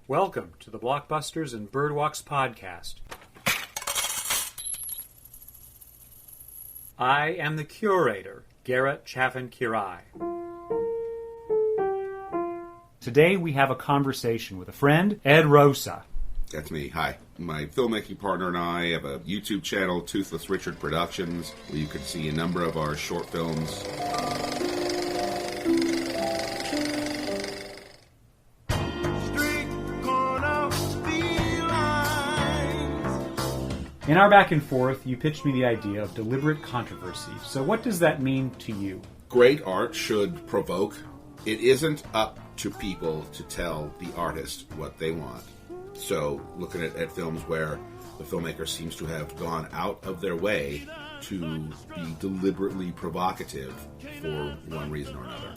Welcome to the Blockbusters and Birdwalks podcast. I am the curator, Garrett Chaffin-Quiray. Today we have a conversation with a friend, Ed Rosa. That's me. Hi. My filmmaking partner and I have a YouTube channel, Toothless Richard Productions, where you can see a number of our short films. In our back and forth, you pitched me the idea of deliberate controversy. So what does that mean to you? Great art should provoke. It isn't up to people to tell the artist what they want. So looking at films where the filmmaker seems to have gone out of their way to be deliberately provocative for one reason or another.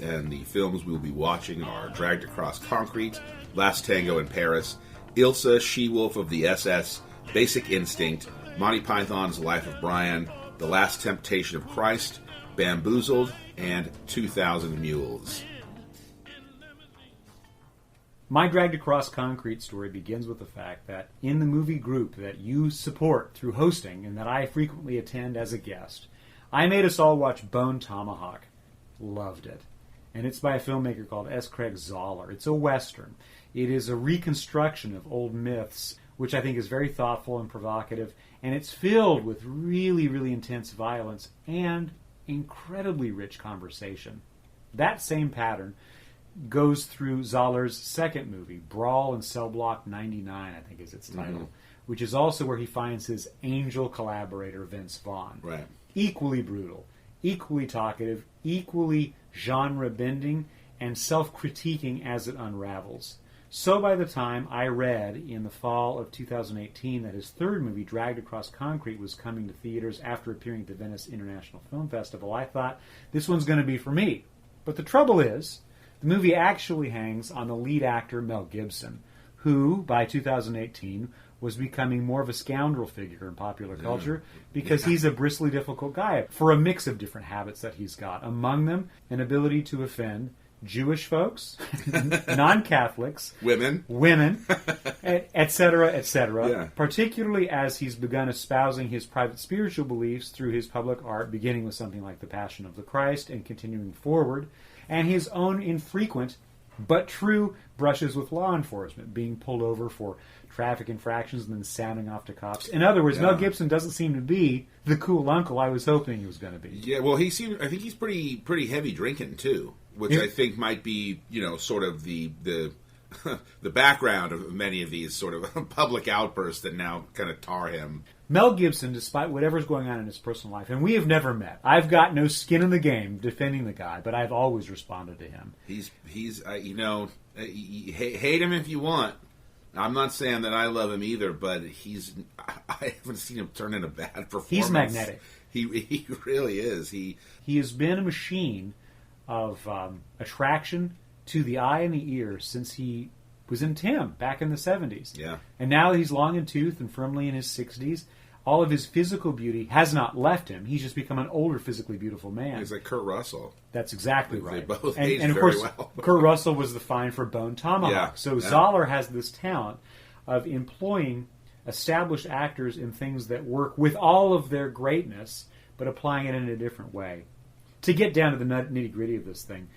And the films we'll be watching are Dragged Across Concrete, Last Tango in Paris, Ilsa, She-Wolf of the SS, Basic Instinct, Monty Python's Life of Brian, The Last Temptation of Christ, Bamboozled, and 2000 Mules. My Dragged Across Concrete story begins with the fact that in the movie group that you support through hosting and that I frequently attend as a guest, I made us all watch Bone Tomahawk. Loved it. And it's by a filmmaker called S. Craig Zahler. It's a Western. It is a reconstruction of old myths, which I think is very thoughtful and provocative, and it's filled with really, really intense violence and incredibly rich conversation. That same pattern goes through Zahler's second movie, Brawl in Cell Block 99, I think is its title, which is also where he finds his angel collaborator, Vince Vaughn. Right. Equally brutal, equally talkative, equally genre-bending, and self-critiquing as it unravels. So by the time I read in the fall of 2018 that his third movie, Dragged Across Concrete, was coming to theaters after appearing at the Venice International Film Festival, I thought, this one's going to be for me. But the trouble is, the movie actually hangs on the lead actor, Mel Gibson, who, by 2018, was becoming more of a scoundrel figure in popular culture because he's a bristly, difficult guy for a mix of different habits that he's got. Among them, an ability to offend Jewish folks, non-Catholics, women, etc., etc., Yeah. particularly as he's begun espousing his private spiritual beliefs through his public art, beginning with something like The Passion of the Christ and continuing forward, and his own infrequent but true brushes with law enforcement, being pulled over for traffic infractions and then sounding off to cops. In other words, Mel Gibson doesn't seem to be the cool uncle I was hoping he was going to be. Yeah, well, I think he's pretty heavy drinking too, which I think might be, sort of the the background of many of these sort of public outbursts that now kind of tar him. Mel Gibson, despite whatever's going on in his personal life, and we have never met. I've got no skin in the game defending the guy, but I've always responded to him. He's hate him if you want. I'm not saying that I love him either, but I haven't seen him turn in a bad performance. He's magnetic. He really is. He has been a machine of attraction to the eye and the ear since he was in Tim back in the 70s. Yeah. And now that he's long in tooth and firmly in his 60s, all of his physical beauty has not left him. He's just become an older, physically beautiful man. He's like Kurt Russell. That's exactly right. They both and aged of very course, well. Kurt Russell was the find for Bone Tomahawk. Yeah. So Zahler has this talent of employing established actors in things that work with all of their greatness, but applying it in a different way. To get down to the nitty-gritty of this thing,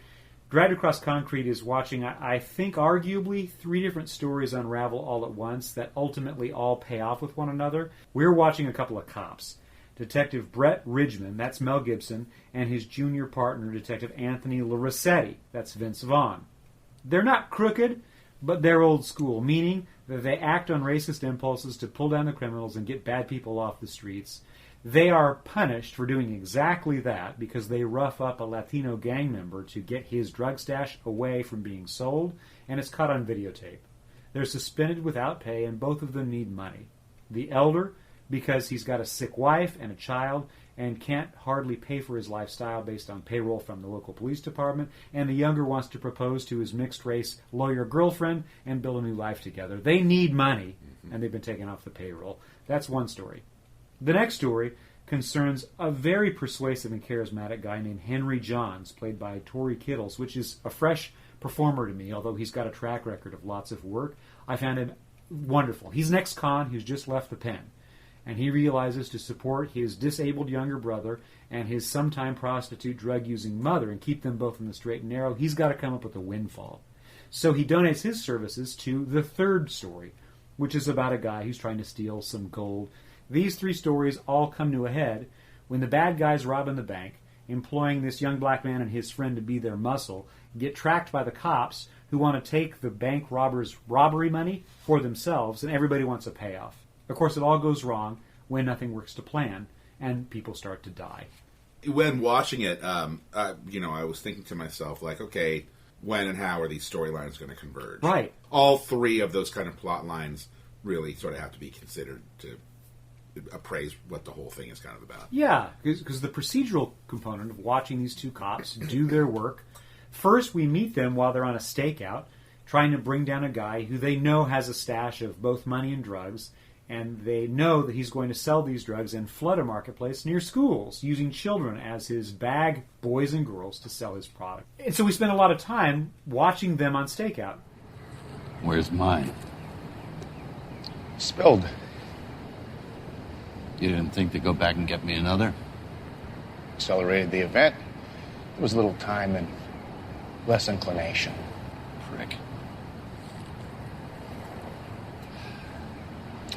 Dragged Across Concrete is watching, I think, arguably 3 different stories unravel all at once that ultimately all pay off with one another. We're watching a couple of cops. Detective Brett Ridgman, that's Mel Gibson, and his junior partner, Detective Anthony Lorassetti, that's Vince Vaughn. They're not crooked, but they're old school, meaning that they act on racist impulses to pull down the criminals and get bad people off the streets. They are punished for doing exactly that because they rough up a Latino gang member to get his drug stash away from being sold, and it's caught on videotape. They're suspended without pay, and both of them need money. The elder, because he's got a sick wife and a child and can't hardly pay for his lifestyle based on payroll from the local police department, and the younger wants to propose to his mixed-race lawyer girlfriend and build a new life together. They need money, and they've been taken off the payroll. That's one story. The next story concerns a very persuasive and charismatic guy named Henry Johns, played by Torrey Kittles, which is a fresh performer to me, although he's got a track record of lots of work. I found him wonderful. He's an ex-con who's just left the pen, and he realizes to support his disabled younger brother and his sometime prostitute drug-using mother and keep them both in the straight and narrow, he's got to come up with a windfall. So he donates his services to the third story, which is about a guy who's trying to steal some gold. These three stories all come to a head when the bad guys robbing the bank, employing this young black man and his friend to be their muscle, get tracked by the cops who want to take the bank robbers' robbery money for themselves, and everybody wants a payoff. Of course, it all goes wrong when nothing works to plan, and people start to die. When watching it, I was thinking to myself, like, okay, when and how are these storylines going to converge? Right. All three of those kind of plot lines really sort of have to be considered to appraise what the whole thing is kind of about. Yeah, because the procedural component of watching these two cops do their work. First, we meet them while they're on a stakeout, trying to bring down a guy who they know has a stash of both money and drugs, and they know that he's going to sell these drugs and flood a marketplace near schools, using children as his bag boys and girls to sell his product. And so we spend a lot of time watching them on stakeout. Where's mine? Spilled. You didn't think to go back and get me another? Accelerated the event. There was little time and less inclination. Prick.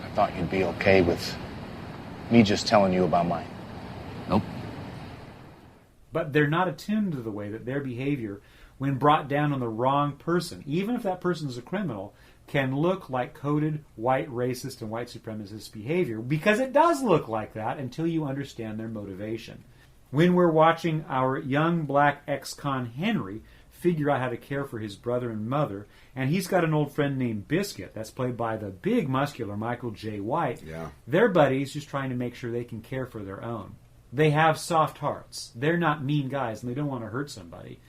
I thought you'd be okay with me just telling you about mine. Nope. But they're not attuned to the way that their behavior, when brought down on the wrong person, even if that person is a criminal, can look like coded white racist and white supremacist behavior, because it does look like that until you understand their motivation. When we're watching our young black ex-con Henry figure out how to care for his brother and mother, and he's got an old friend named Biscuit, that's played by the big muscular Michael J. White. Yeah. Their buddies just trying to make sure they can care for their own. They have soft hearts. They're not mean guys, and they don't want to hurt somebody.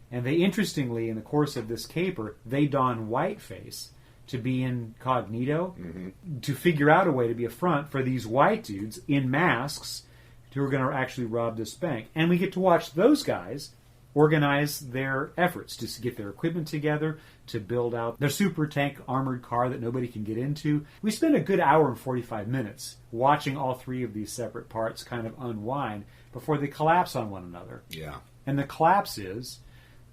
And they, interestingly, in the course of this caper, they don whiteface to be incognito, to figure out a way to be a front for these white dudes in masks who are going to actually rob this bank. And we get to watch those guys organize their efforts to get their equipment together, to build out their super tank armored car that nobody can get into. We spend a good hour and 45 minutes watching all three of these separate parts kind of unwind before they collapse on one another. Yeah. And the collapse is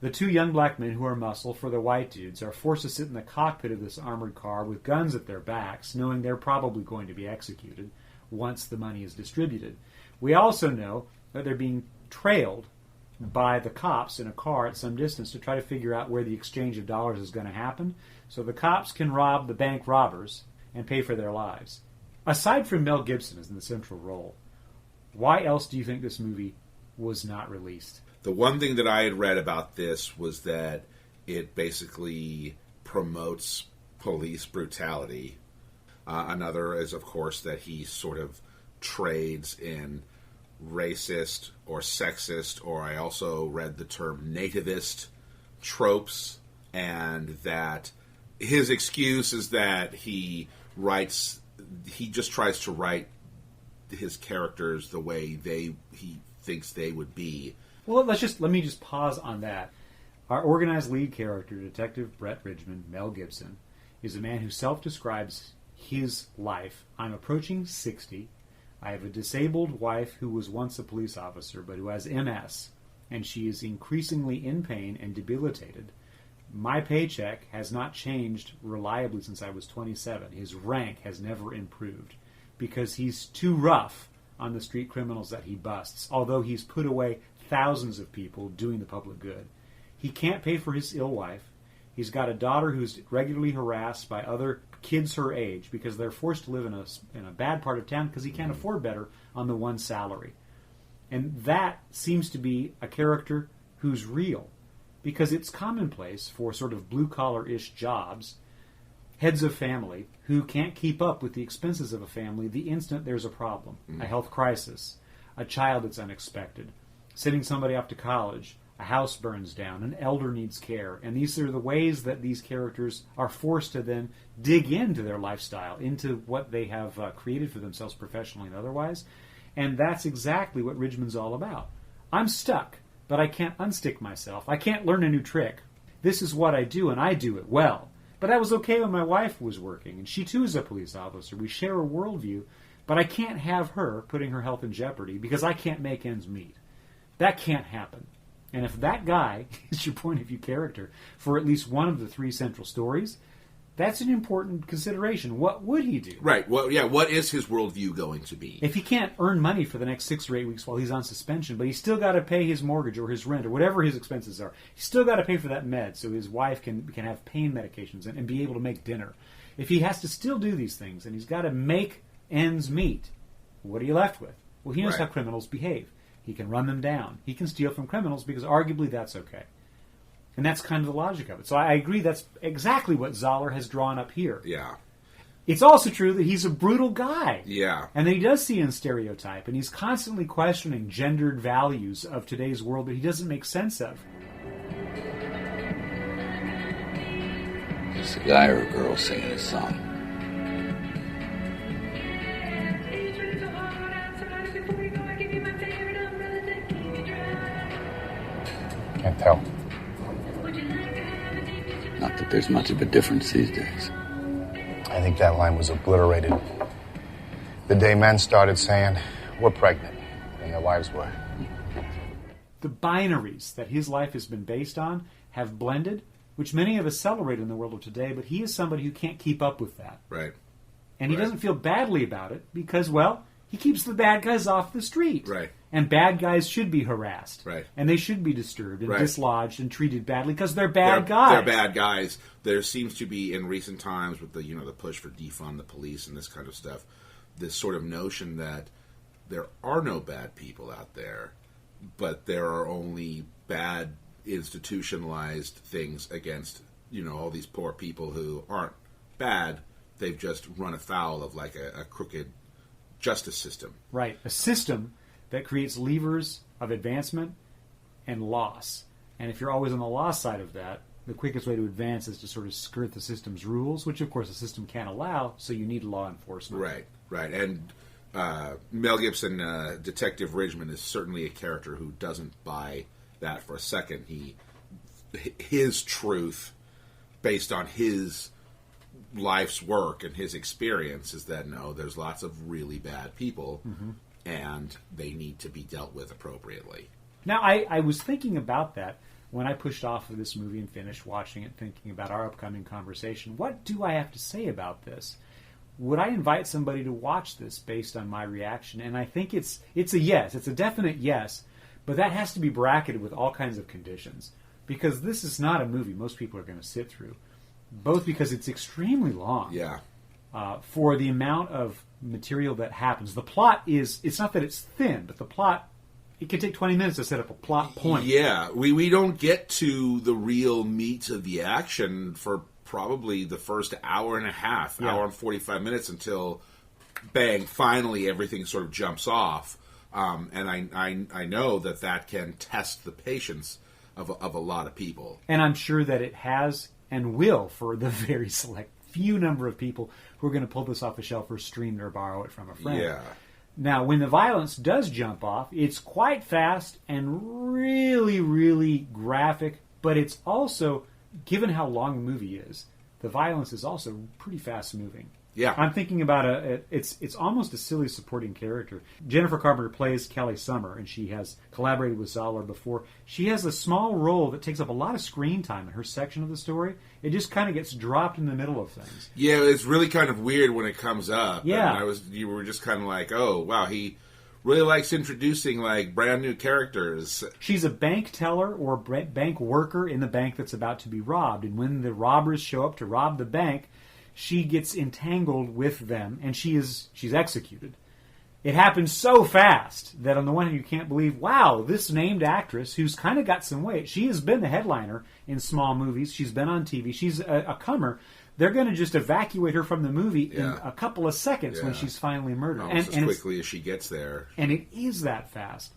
the two young black men who are muscle for the white dudes are forced to sit in the cockpit of this armored car with guns at their backs, knowing they're probably going to be executed once the money is distributed. We also know that they're being trailed by the cops in a car at some distance to try to figure out where the exchange of dollars is going to happen, so the cops can rob the bank robbers and pay for their lives. Aside from Mel Gibson as in the central role, why else do you think this movie was not released? The one thing that I had read about this was that it basically promotes police brutality. Another is, of course, that he sort of trades in racist or sexist, or I also read the term nativist tropes, and that his excuse is that he just tries to write his characters the way he thinks they would be. Well, let me just pause on that. Our organized lead character, Detective Brett Ridgman, Mel Gibson, is a man who self-describes his life. I'm approaching 60. I have a disabled wife who was once a police officer, but who has MS, and she is increasingly in pain and debilitated. My paycheck has not changed reliably since I was 27. His rank has never improved because he's too rough on the street criminals that he busts, although he's put away thousands of people doing the public good. He can't pay for his ill wife. He's got a daughter who's regularly harassed by other kids her age because they're forced to live in a bad part of town because he can't afford better on the one salary. And that seems to be a character who's real, because it's commonplace for sort of blue-collar-ish jobs, heads of family who can't keep up with the expenses of a family the instant there's a problem, a health crisis, a child that's unexpected, sending somebody off to college, a house burns down, an elder needs care. And these are the ways that these characters are forced to then dig into their lifestyle, into what they have created for themselves professionally and otherwise. And that's exactly what Ridgman's all about. I'm stuck, but I can't unstick myself. I can't learn a new trick. This is what I do, and I do it well. But I was okay when my wife was working, and she too is a police officer. We share a worldview, but I can't have her putting her health in jeopardy because I can't make ends meet. That can't happen. And if that guy is your point of view character for at least one of the three central stories, that's an important consideration. What would he do? Right. Well, yeah, what is his worldview going to be? If he can't earn money for the next 6 or 8 weeks while he's on suspension, but he's still got to pay his mortgage or his rent or whatever his expenses are, he's still got to pay for that med so his wife can have pain medications and be able to make dinner. If he has to still do these things and he's got to make ends meet, what are you left with? Well, he knows how criminals behave. He can run them down. He can steal from criminals because arguably that's okay. And that's kind of the logic of it. So I agree that's exactly what Zahler has drawn up here. Yeah. It's also true that he's a brutal guy. Yeah. And that he does see in stereotype, and he's constantly questioning gendered values of today's world that he doesn't make sense of. It's a guy or a girl singing a song. Can't tell. Not that there's much of a difference these days. I think that line was obliterated the day men started saying, we're pregnant, and their wives were. The binaries that his life has been based on have blended, which many of us celebrate in the world of today, but he is somebody who can't keep up with that. Right. And he doesn't feel badly about it because, well, he keeps the bad guys off the street. Right. And bad guys should be harassed. Right. And they should be disturbed and Right. dislodged and treated badly because they're bad guys. They're bad guys. There seems to be, in recent times, with the the push for defund the police and this kind of stuff, this sort of notion that there are no bad people out there, but there are only bad institutionalized things against all these poor people who aren't bad. They've just run afoul of like a crooked justice system. Right. A system that creates levers of advancement and loss. And if you're always on the loss side of that, the quickest way to advance is to sort of skirt the system's rules, which of course the system can't allow, so you need law enforcement. Right, right. And Mel Gibson, Detective Ridgman, is certainly a character who doesn't buy that for a second. His truth, based on his life's work and his experience, is that no, there's lots of really bad people, and they need to be dealt with appropriately. Now, I was thinking about that when I pushed off of this movie and finished watching it, thinking about our upcoming conversation. What do I have to say about this? Would I invite somebody to watch this based on my reaction? And I think it's a yes. It's a definite yes. But that has to be bracketed with all kinds of conditions. Because this is not a movie most people are going to sit through. Both because it's extremely long. Yeah. For the amount of material that happens. The plot it's not that it's thin, but the plot, it can take 20 minutes to set up a plot point. Yeah. We don't get to the real meat of the action for probably the first hour and a half, hour and 45 minutes until, bang, finally everything sort of jumps off. And I know that can test the patience of a lot of people. And I'm sure that it has and will for the very select few number of people who are going to pull this off the shelf or stream it or borrow it from a friend. Yeah. Now, when the violence does jump off, it's quite fast and really, really graphic, but it's also, given how long the movie is, the violence is also pretty fast-moving. Yeah. I'm thinking about it's almost a silly supporting character. Jennifer Carpenter plays Kelly Summer, and she has collaborated with Zahler before. She has a small role that takes up a lot of screen time in her section of the story. It just kind of gets dropped in the middle of things. Yeah, it's really kind of weird when it comes up. Yeah. And you were just kind of like, oh, wow, he really likes introducing like brand new characters. She's a bank teller or bank worker in the bank that's about to be robbed, and when the robbers show up to rob the bank, she gets entangled with them, and she's executed. It happens so fast that on the one hand you can't believe, wow, this named actress who's kind of got some weight, she has been the headliner in small movies, she's been on TV, she's a comer. They're going to just evacuate her from the movie in a couple of seconds when she's finally murdered. Almost as quickly as she gets there. And it is that fast.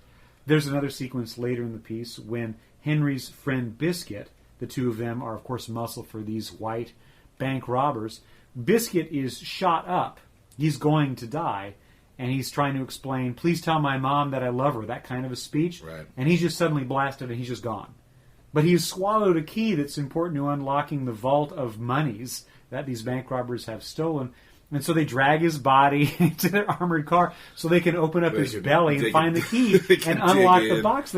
There's another sequence later in the piece when Henry's friend Biscuit, the two of them are, of course, muscle for these white bank robbers. Biscuit is shot up. He's going to die. and he's trying to explain, please tell my mom that I love her, that kind of a speech. Right. And he's just suddenly blasted and he's just gone. But he's swallowed a key that's important to unlocking the vault of monies that these bank robbers have stolen. And so they drag his body into their armored car so they can open up his belly and find the key and unlock the box.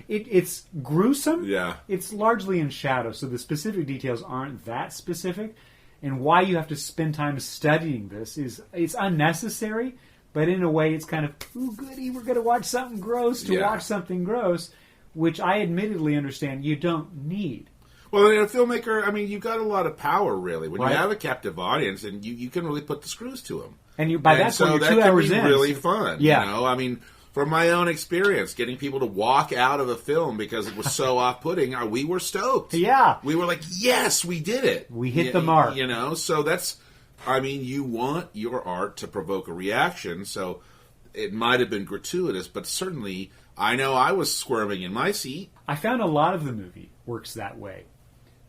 It's gruesome. Yeah. It's largely in shadow, so the specific details aren't that specific. And why you have to spend time studying this it's unnecessary, but in a way it's kind of, ooh, goody, we're going to watch something gross to watch something gross, which I admittedly understand you don't need. Well, in a filmmaker, I mean, you've got a lot of power, really. When Right. you have a captive audience, and you can really put the screws to them. And by that point, you're 2 that hours can be in. really fun. Yeah. You know, I mean, from my own experience, getting people to walk out of a film because it was so off-putting, we were stoked. Yeah. We were like, yes, we did it. We hit the mark. You know, so that's, I mean, you want your art to provoke a reaction, so it might have been gratuitous, but certainly, I know I was squirming in my seat. I found a lot of the movie works that way.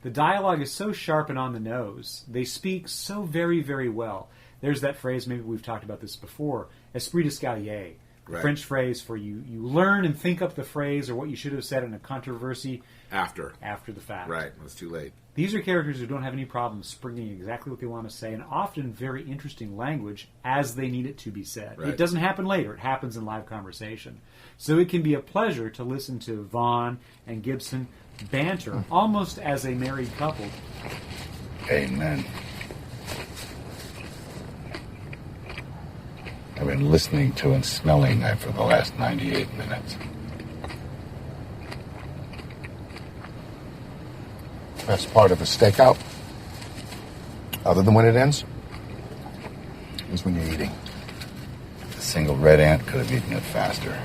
The dialogue is so sharp and on the nose. They speak so very, very well. There's that phrase, maybe we've talked about this before, esprit d'escalier. Right. French phrase for you learn and think up the phrase or what you should have said in a controversy After the fact. Right, it's too late. These are characters who don't have any problem springing exactly what they want to say, and often very interesting language as they need it to be said. Right. It doesn't happen later. It happens in live conversation. So it can be a pleasure to listen to Vaughn and Gibson banter almost as a married couple. Amen. I've been listening to and smelling that for the last 98 minutes. Best part of a stakeout, other than when it ends, is when you're eating. A single red ant could have eaten it faster.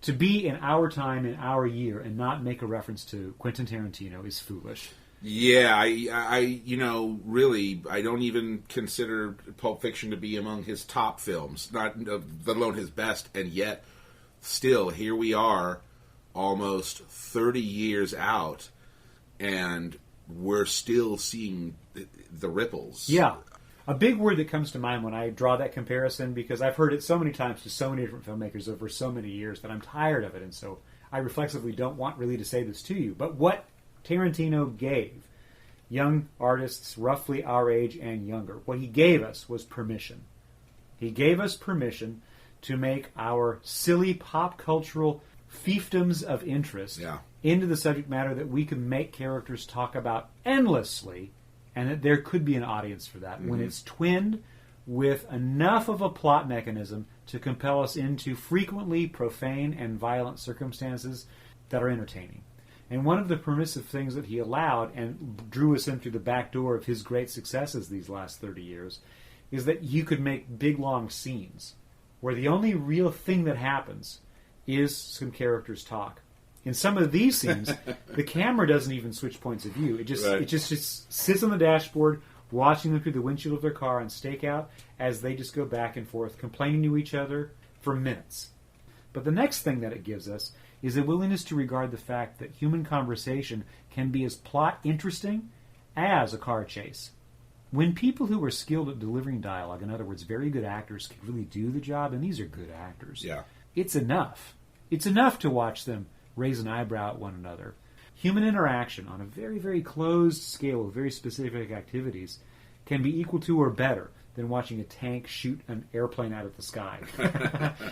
To be in our time, in our year, and not make a reference to Quentin Tarantino is foolish. Yeah, I you know, really, I don't even consider Pulp Fiction to be among his top films, not let alone his best, and yet, still, here we are, almost 30 years out, and we're still seeing the ripples. Yeah. A big word that comes to mind when I draw that comparison, because I've heard it so many times to so many different filmmakers over so many years that I'm tired of it, and so I reflexively don't want really to say this to you. But what Tarantino gave young artists roughly our age and younger, what he gave us was permission. He gave us permission to make our silly pop cultural fiefdoms of interest into the subject matter that we can make characters talk about endlessly, and that there could be an audience for that when it's twinned with enough of a plot mechanism to compel us into frequently profane and violent circumstances that are entertaining. And one of the permissive things that he allowed and drew us in through the back door of his great successes these last 30 years is that you could make big, long scenes where the only real thing that happens is some characters talk. In some of these scenes, the camera doesn't even switch points of view. It just sits on the dashboard, watching them through the windshield of their car on stakeout as they just go back and forth, complaining to each other for minutes. But the next thing that it gives us is a willingness to regard the fact that human conversation can be as plot interesting as a car chase. When people who are skilled at delivering dialogue, in other words, very good actors, can really do the job, and these are good actors, it's enough. It's enough to watch them raise an eyebrow at one another. Human interaction on a very, very closed scale of very specific activities can be equal to or better than watching a tank shoot an airplane out of the sky.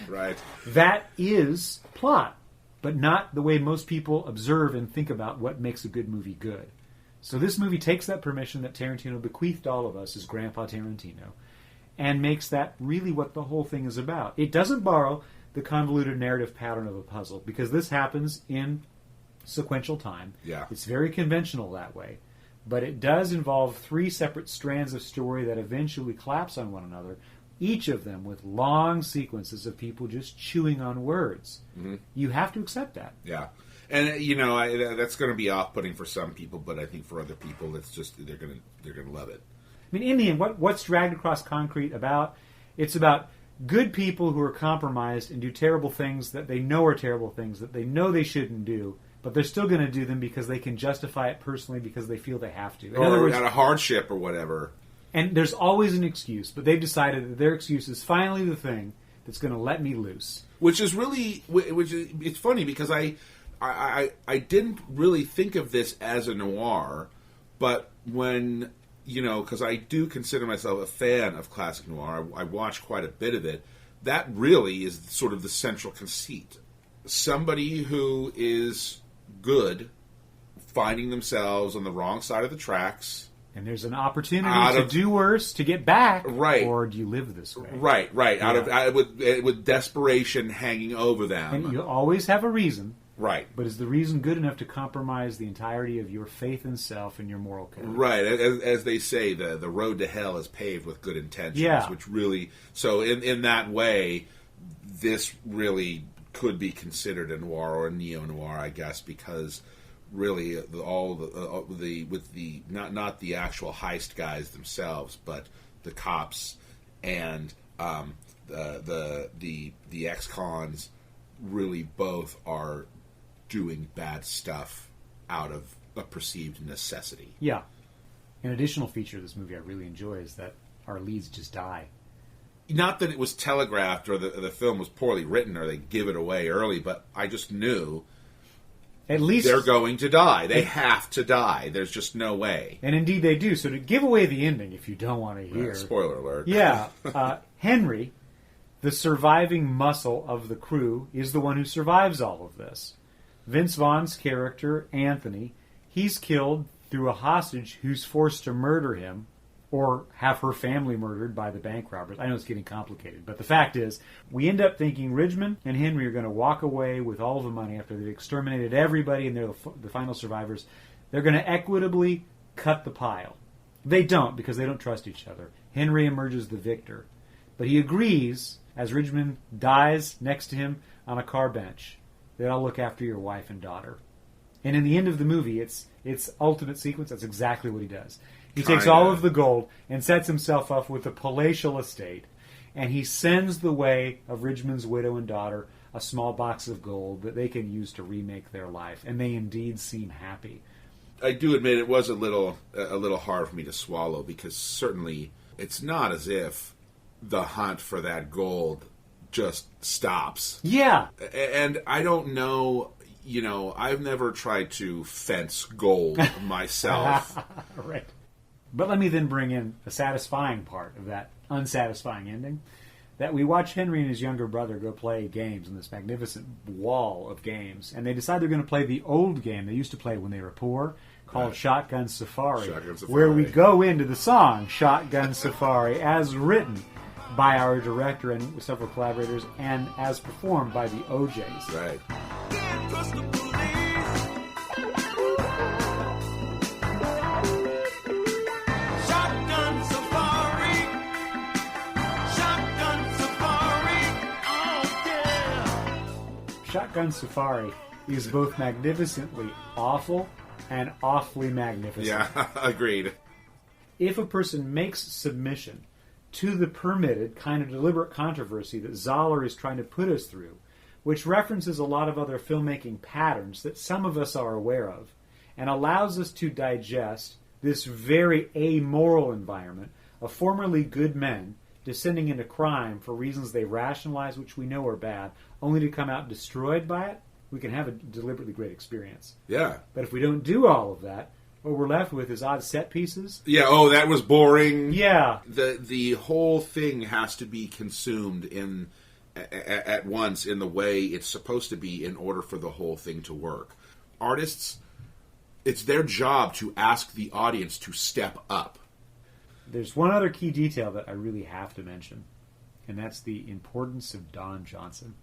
Right. That is plot, but not the way most people observe and think about what makes a good movie good. So this movie takes that permission that Tarantino bequeathed all of us as Grandpa Tarantino and makes that really what the whole thing is about. It doesn't borrow the convoluted narrative pattern of a puzzle, because this happens in sequential time. Yeah. It's very conventional that way. But it does involve 3 separate strands of story that eventually collapse on one another, each of them with long sequences of people just chewing on words. Mm-hmm. You have to accept that. Yeah. And, you know, that's going to be off-putting for some people, but I think for other people, it's just, they're going to love it. I mean, in the end, what's Dragged Across Concrete about? It's about good people who are compromised and do terrible things that they know are terrible things that they know they shouldn't do, but they're still going to do them because they can justify it personally because they feel they have to. In or other words, out of hardship or whatever. And there's always an excuse, but they've decided that their excuse is finally the thing that's going to let me loose. Which is really, it's funny because I didn't really think of this as a noir, but when, because I do consider myself a fan of classic noir, I watch quite a bit of it, that really is sort of the central conceit. Somebody who is good finding themselves on the wrong side of the tracks. And there's an opportunity to do worse, to get back. Right. Or do you live this way? Right. Yeah. With desperation hanging over them. And you always have a reason. Right. But is the reason good enough to compromise the entirety of your faith in self and your moral code? Right. As they say, the road to hell is paved with good intentions. Yeah. Which really... So in that way, this really could be considered a noir or a neo-noir, I guess, because... Really, not the actual heist guys themselves, but the cops and the ex-cons really both are doing bad stuff out of a perceived necessity. Yeah. An additional feature of this movie I really enjoy is that our leads just die. Not that it was telegraphed or the film was poorly written or they give it away early, but I just knew... At least they're going to die. They have to die. There's just no way. And indeed they do. So to give away the ending, if you don't want to hear... Spoiler alert. Yeah. Henry, the surviving muscle of the crew, is the one who survives all of this. Vince Vaughn's character, Anthony, he's killed through a hostage who's forced to murder him or have her family murdered by the bank robbers. I know it's getting complicated, but the fact is, we end up thinking Ridgman and Henry are going to walk away with all of the money after they've exterminated everybody and they're the final survivors. They're going to equitably cut the pile. They don't, because they don't trust each other. Henry emerges the victor. But he agrees, as Ridgman dies next to him on a car bench, that I'll look after your wife and daughter. And in the end of the movie, it's ultimate sequence. That's exactly what he does. He takes all of the gold and sets himself up with a palatial estate. And he sends the way of Ridgman's widow and daughter a small box of gold that they can use to remake their life. And they indeed seem happy. I do admit it was a little hard for me to swallow, because certainly it's not as if the hunt for that gold just stops. Yeah. And I don't know, I've never tried to fence gold myself. Right. But let me then bring in the satisfying part of that unsatisfying ending. That we watch Henry and his younger brother go play games in this magnificent wall of games. And they decide they're going to play the old game they used to play when they were poor, called Shotgun Safari. Where we go into the song Shotgun Safari as written by our director and several collaborators and as performed by the OJs. Right. Shotgun Safari is both magnificently awful and awfully magnificent. Yeah, agreed. If a person makes submission to the permitted kind of deliberate controversy that Zahler is trying to put us through, which references a lot of other filmmaking patterns that some of us are aware of, and allows us to digest this very amoral environment of formerly good men descending into crime for reasons they rationalize, which we know are bad, only to come out destroyed by it, we can have a deliberately great experience. Yeah. But if we don't do all of that, what we're left with is odd set pieces. Yeah, that was boring. Yeah. The whole thing has to be consumed at once in the way it's supposed to be in order for the whole thing to work. Artists, it's their job to ask the audience to step up. There's one other key detail that I really have to mention, and that's the importance of Don Johnson.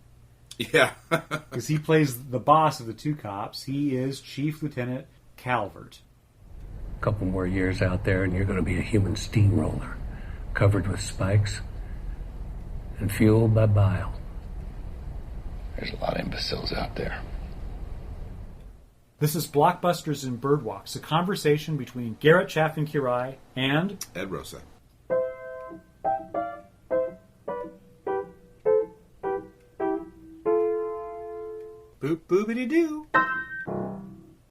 Yeah. Because he plays the boss of the two cops. He is Chief Lieutenant Calvert. A couple more years out there and you're going to be a human steamroller, covered with spikes and fueled by bile. There's a lot of imbeciles out there. This is Blockbusters and Birdwalks, a conversation between Garrett Chaffin-Quiray and Ed Rosa. Boop boopity doo.